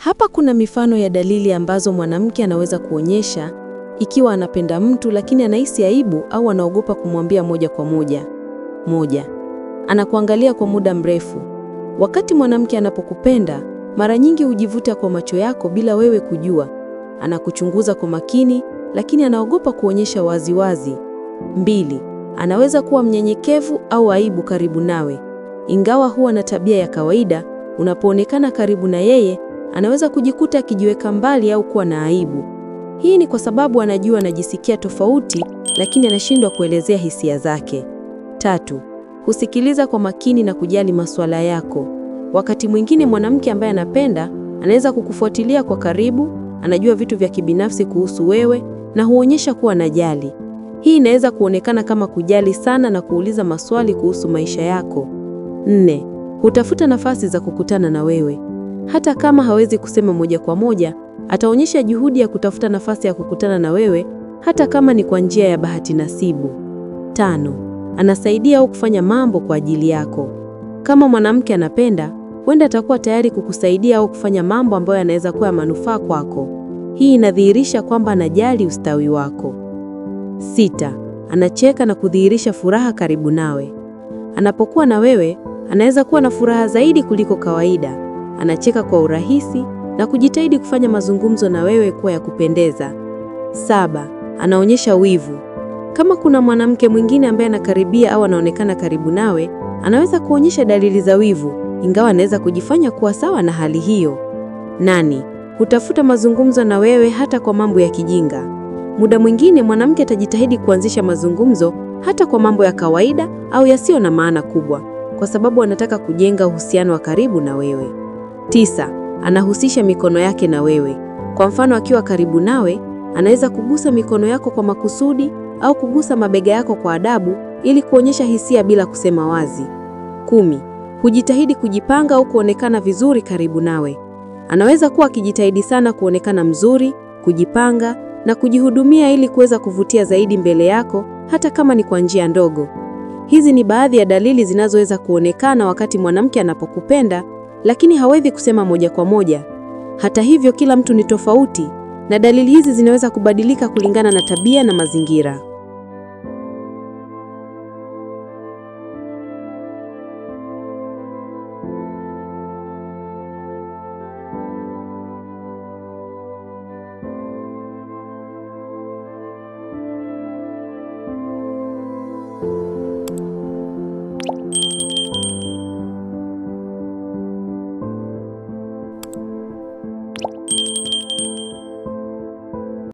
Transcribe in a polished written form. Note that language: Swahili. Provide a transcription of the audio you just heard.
Hapa kuna mifano ya dalili ambazo mwanamke anaweza kuonyesha ikiwa anapenda mtu lakini anahisi aibu au anaogopa kumwambia moja kwa moja. Moja, anakuangalia kwa muda mrefu. Wakati mwanamke anapokupenda, mara nyingi hujivuta kwa macho yako bila wewe kujua. Anakuchunguza kwa makini lakini anaogopa kuonyesha waziwazi. Mbili, anaweza kuwa mnyenyekevu au aibu karibu nawe. Ingawa huwa na tabia ya kawaida, unapoonekana karibu na yeye, anaweza kujikuta akijiweka mbali au kuwa na aibu. Hii ni kwa sababu anajua anajisikia tofauti, lakini anashindwa kuelezea hisia zake. Tatu, husikiliza kwa makini na kujali masuala yako. Wakati mwingine mwanamke ambaye anapenda, anaweza kukufuatilia kwa karibu, anajua vitu vya kibinafsi kuhusu wewe na huonyesha kuwa anajali. Hii inaweza kuonekana kama kujali sana na kuuliza maswali kuhusu maisha yako. 4, hutafuta nafasi za kukutana na wewe. Hata kama hawezi kusema moja kwa moja, ataonyesha juhudi ya kutafuta nafasi ya kukutana na wewe, hata kama ni kwa njia ya bahati nasibu. 5, anasaidia au kufanya mambo kwa ajili yako. Kama mwanamke anapenda, huenda atakuwa tayari kukusaidia au kufanya mambo ambayo yanaweza kuwa ya manufaa kwako. Hii inadhihirisha kwamba anajali ustawi wako. 6, anacheka na kudhihirisha furaha karibu nawe. Anapokuwa na wewe, anaweza kuwa na furaha zaidi kuliko kawaida. Anacheka kwa urahisi na kujitahidi kufanya mazungumzo na wewe kuwa ya kupendeza. 7, anaonyesha wivu. Kama kuna mwanamke mwingine ambaye anakaribia au anaonekana karibu nawe, anaweza kuonyesha dalili za wivu, ingawa anaweza kujifanya kuwa sawa na hali hiyo. 8, hutafuta mazungumzo na wewe hata kwa mambo ya kijinga. Muda mwingine mwanamke atajitahidi kuanzisha mazungumzo hata kwa mambo ya kawaida au yasiyo na maana kubwa, kwa sababu anataka kujenga uhusiano wa karibu na wewe. 9, anahusisha mikono yake na wewe. Kwa mfano, akiwa karibu nawe, anaweza kugusa mikono yako kwa makusudi au kugusa mabega yako kwa adabu ili kuonyesha hisia bila kusema wazi. 10, hujitahidi kujipanga au kuonekana vizuri karibu nawe. Anaweza kuwa akijitahidi sana kuonekana mzuri, kujipanga na kujihudumia ili kuweza kuvutia zaidi mbele yako, hata kama ni kwa njia ndogo. Hizi ni baadhi ya dalili zinazoweza kuonekana wakati mwanamke anapokupenda, lakini hawezi kusema moja kwa moja. Hata hivyo, kila mtu ni tofauti na dalili hizi zinaweza kubadilika kulingana na tabia na mazingira.